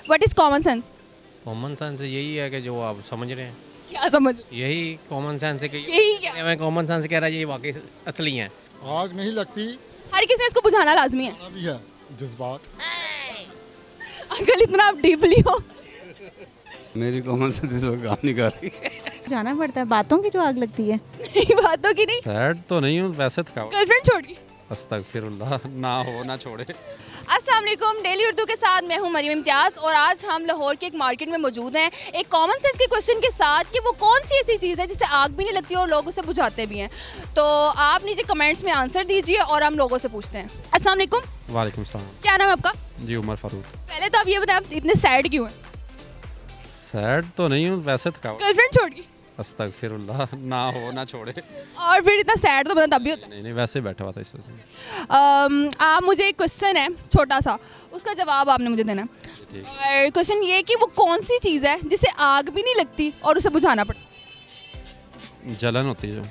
What is common sense? Common sense यही है कि जो आप समझ रहे हैं, क्या समझ? यही कॉमन सेंस है कि यही क्या? मैं कॉमन सेंस कह रहा है, ये वाकई असली हैं। आग नहीं लगती, हर किसी ने इसको बुझाना लाजमी है। भी है जज्बात। अंकल इतना आप डीपली हो। मेरी कॉमन सेंस इस वक्त काम नहीं कर रही। जाना पड़ता है, बातों की जो आग लगती है। नहीं बातों की नहीं, सैड तो नहीं हूँ वैसे थकावट। गर्लफ्रेंड छोड़ गई। अस्तगफिरुल्लाह, ना हो ना छोड़े। अस्सलाम वालेकुम, डेली उर्दू के साथ मैं हूं मरीम इम्तियाज़ और आज हम लाहौर के एक मार्केट में मौजूद हैं एक कॉमन सेंस के क्वेश्चन के साथ कि वो कौन सी ऐसी चीज़ है जिससे आग भी नहीं लगती और लोग उसे बुझाते भी हैं। तो आप नीचे कमेंट्स में आंसर दीजिए और हम लोगों से पूछते हैं। अस्सलाम वालेकुम, वालेकुम सलाम। क्या नाम है आपका? जी उमर फारूक। पहले तो आप ये बताएं आप इतने सैड क्यों हैं? सैड तो नहीं हूँ वैसे थकावट। गर्लफ्रेंड छोड़ गई अस्तगफिरुल्लाह, ना हो ना छोड़े। और फिर इतना सैड तो बंदा तब भी होता है। नहीं नहीं, वैसे बैठा हुआ था इस वजह से। आप मुझे एक क्वेश्चन है छोटा सा, उसका जवाब आपने मुझे देना है। ठीक। और क्वेश्चन ये है कि वो कौन सी चीज़ है जिससे आग भी नहीं लगती और उसे बुझाना पड़ता? जलन होती है जो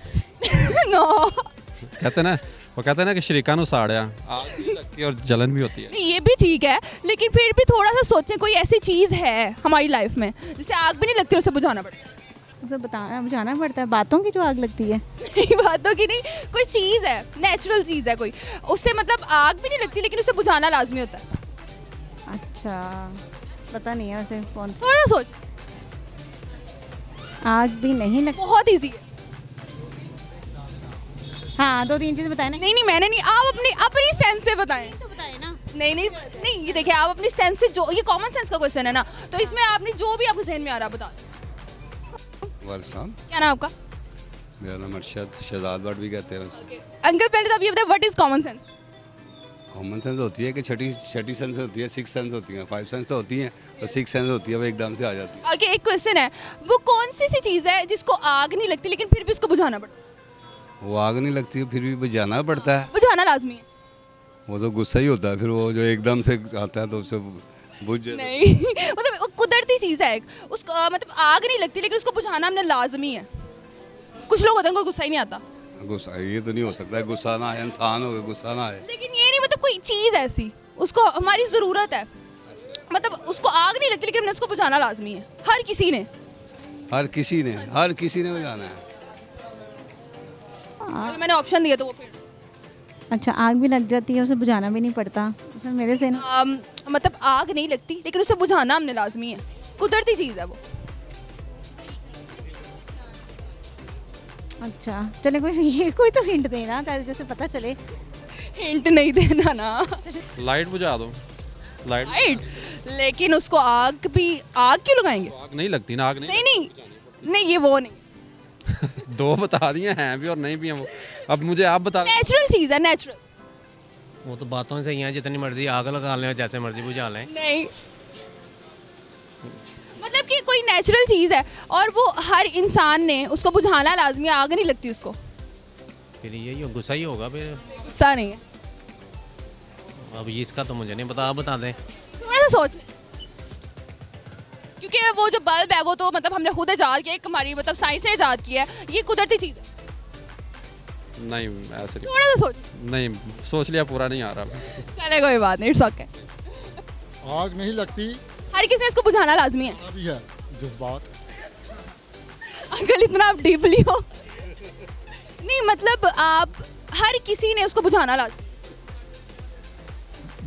नो, कहते ना, वो कहते हैं ना कि शरीका नु साड़िया, आग भी लगती है और जलन भी होती है। नहीं ये भी ठीक है, लेकिन फिर भी थोड़ा सा सोचें कोई ऐसी चीज़ है हमारी लाइफ में जिससे आग भी नहीं लगती और उसे बुझाना पड़ता है। उसे बताना बुझाना पड़ता है, बातों की जो आग लगती है। नहीं बातों की नहीं, कोई चीज़ है, नेचुरल चीज़ है कोई, उससे मतलब आग भी नहीं लगती लेकिन उसे बुझाना लाजमी होता है। अच्छा, पता नहीं है वैसे कौन सी थोड़ा सा सोच, आग भी नहीं लगती। बहुत ईजी है। हाँ, 2-3 चीज़ बताए ना। नहीं नहीं मैंने नहीं, आप अपनी अपनी सेंस से बताएं। तो बताए ना। नहीं नहीं नहीं, ये देखिए आप अपनी सेंस से, जो ये कॉमन सेंस का क्वेश्चन है ना, तो इसमें आपने जो भी आपके जहन में आ रहा है बता दें। वालेकुम, क्या नाम आपका? मेरा नाम अरशद शहजाद भट्ट भी कहते हैं वैसे। अंकल पहले तो आप ये बताएं what is common sense? Common sense होती है कि छठी सेंस होती है, 6 सेंस होती हैं, 5 सेंस तो होती हैं और 6 सेंस होती है, वो एकदम से आ जाती है। ओके, एक क्वेश्चन है, वो कौन सी सी चीज़ है जिसको आग नहीं लगती लेकिन फिर भी उसको बुझाना पड़ता है? वो आग नहीं लगती है फिर भी बुझाना पड़ता है। बुझाना लाजमी है। वो तो गुस्सा ही होता है, फिर वो जो एकदम से आता है तो उससे बुझ जाता है। नहीं मतलब वो कुदरती चीज़ है एक, उसको मतलब आग नहीं लगती लेकिन उसको बुझाना हमने लाजमी है। कुछ लोग होते हैं उनको गुस्सा ही नहीं आता, गुस्सा ये तो नहीं हो सकता है, गुस्सा ना आए, इंसान हो गया गुस्सा ना आए। लेकिन ये नहीं मतलब कोई चीज़ ऐसी उसको हमारी ज़रूरत है, मतलब उसको आग नहीं लगती लेकिन हमने उसको बुझाना लाजमी है। हर किसी ने हर किसी ने बुझाना है। अगर मैंने ऑप्शन दिया तो वो फिर अच्छा, आग भी लग जाती है, उसे बुझाना भी नहीं पड़ता। फिर मेरे से ना। मतलब आग नहीं लगती लेकिन उसे बुझाना हमने लाजमी है, कुदरती चीज़ है वो। अच्छा चले, कोई तो हिंट देना ताकि जैसे पता चले। हिंट नहीं देना ना। लाइट बुझा दो, लाइट। राइट, लेकिन उसको आग क्यों लगाएंगे? आग नहीं लगती ना, आग नहीं। नहीं नहीं नहीं, ये वो नहीं, दो बता दिए हैं भी और नहीं भी हैं वो। अब मुझे आप बता। नेचुरल चीज़ है, नेचुरल। वो तो बातों से ही हैं, जितनी मर्जी आग लगा लें, जैसे मर्जी बुझा लें। नहीं मतलब कि कोई नेचुरल चीज़ है और वो हर इंसान ने उसको बुझाना लाजमी है, आग नहीं लगती उसको। फिर यही हो, गुस्सा ही होगा फिर। गुस्सा नहीं है। अब इसका तो मुझे नहीं पता, आप बता दें। थोड़ा सा सोच लें, क्योंकि वो जो बल्ब है वो तो मतलब हमने खुद ईजाद किया, एक हमारी मतलब साइंस ने ईजाद किया है, ये कुदरती चीज़ है। नहीं ऐसे नहीं। थोड़ा सा सोच लें। नहीं, सोच लिया, पूरा नहीं आ रहा। चले कोई बात नहीं, इट्स ओके। आग नहीं लगती, हर किसी ने इसको बुझाना लाजमी है। भी है जज्बात। अंकल इतना आप डीपली हो। नहीं मतलब आप हर किसी ने उसको बुझाना लाजमी।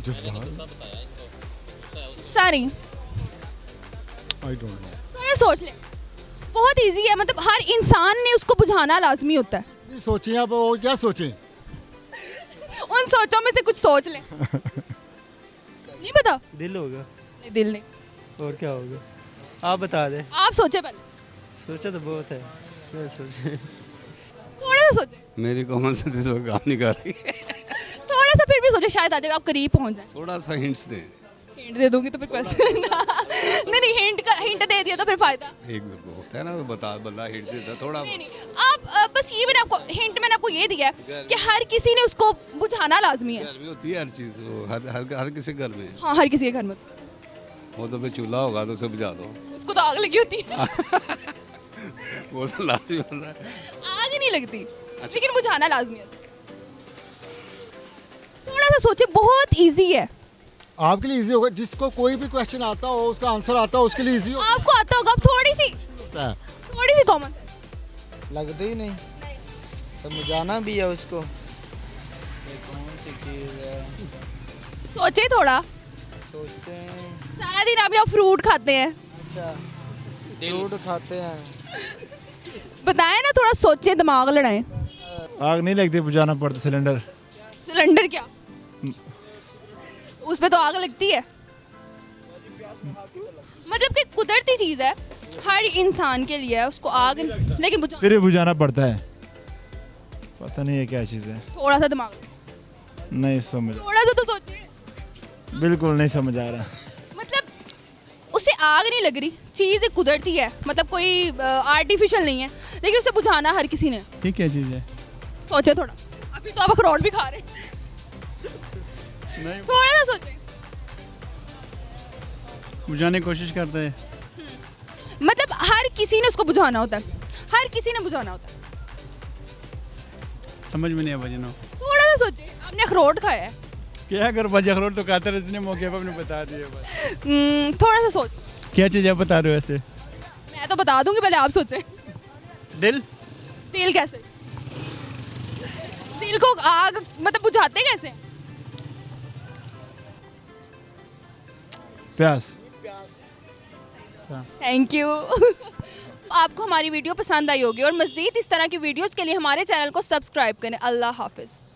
जज्बात सारी आई डोंट नो। थोड़ा सोच लें, बहुत इजी है, मतलब हर इंसान ने उसको बुझाना लाजमी होता है। सोचें आप, और क्या सोचें? उन सोचों में से कुछ सोच लें। नहीं पता? दिल होगा नहीं दिल नहीं, और क्या होगा, आप बता दें। आप सोचे पहले, सोचा तो बहुत है, क्या सोचे। थोड़ा सा सोचे, मेरी कॉमन सेंस इस वक्त काम नहीं कर रही। थोड़ा सा फिर भी सोचे, शायद आज आप करीब पहुंच जाए। थोड़ा सा हिंट्स दें। हिंट दे दूंगी तो फिर क्वेश्चन नहीं नहीं, हिंट दे दिया तो फिर फायदा एक होता है ना, बता बंदा हिंट देता थोड़ा। नहीं नहीं। आप बस ये मैंने आपको ये दिया है कि हर किसी ने उसको बुझाना लाजमी है। घर में होती है हर चीज़, वो हर किसी घर में। हाँ हर किसी के घर में, वो तो फिर चूल्हा होगा तो उसे बुझा दो। उसको तो आग लगी होती है। वो तो लाजमी बन रहा है। आग नहीं लगती लेकिन बुझाना लाजमी है। थोड़ा सा सोचे, बहुत इजी है। आपके लिए इजी होगा, जिसको कोई भी क्वेश्चन आता हो उसका आंसर आता हो उसके लिए इजी आपको आता होगा, अब होता है। थोड़ी सी कॉमन सेंस। लगता ही नहीं तो बुझाना भी है उसको। ये कौन सी चीज़ है? सोचे थोड़ा, सोचें। सारा दिन आप यहाँ फ्रूट खाते हैं, अच्छा, फ्रूट खाते हैं। बताएं ना, थोड़ा सोचे, दिमाग लड़ाएं। आग नहीं लगती, बुझाना पड़ता सिलेंडर। सिलेंडर क्या, उस पे तो आग लगती है। मतलब कि कुदरती चीज है, हर इंसान के लिए है, उसको आग लेकिन फिर भी बुझाना पड़ता है। पता नहीं है क्या चीज़ है, थोड़ा सा दिमाग, नहीं समझ, थोड़ा सा तो सोचिए। बिल्कुल नहीं समझ आ रहा। मतलब उससे आग नहीं लग रही, चीज़ एक कुदरती है, मतलब कोई आर्टिफिशियल नहीं है, लेकिन उसे बुझाना हर किसी ने। ठीक क्या चीज़ है? सोचे थोड़ा, अभी तो आप अखरोट भी खा रहे हैं। थोड़ा सा सोचे, बुझाने की कोशिश करते हैं। मतलब हर किसी ने उसको बुझाना होता है, हर किसी ने बुझाना होता है। समझ में नहीं आया बजना। थोड़ा सा सोचे, आपने अखरोट खाया है, क्या कर बजा अखरोट तो खाते रहते, इतने मौके पर आपने बता दिए बस। थोड़ा सा सोच। क्या चीज़ है बता रहे हो ऐसे? मैं तो बता दूंगी, पहले आप सोचें। दिल। दिल कैसे, दिल को आग मतलब बुझाते कैसे? प्यास। Thank you. आपको हमारी वीडियो पसंद आई होगी और मज़ीद इस तरह की वीडियोस के लिए हमारे चैनल को सब्सक्राइब करें। अल्लाह हाफिज़।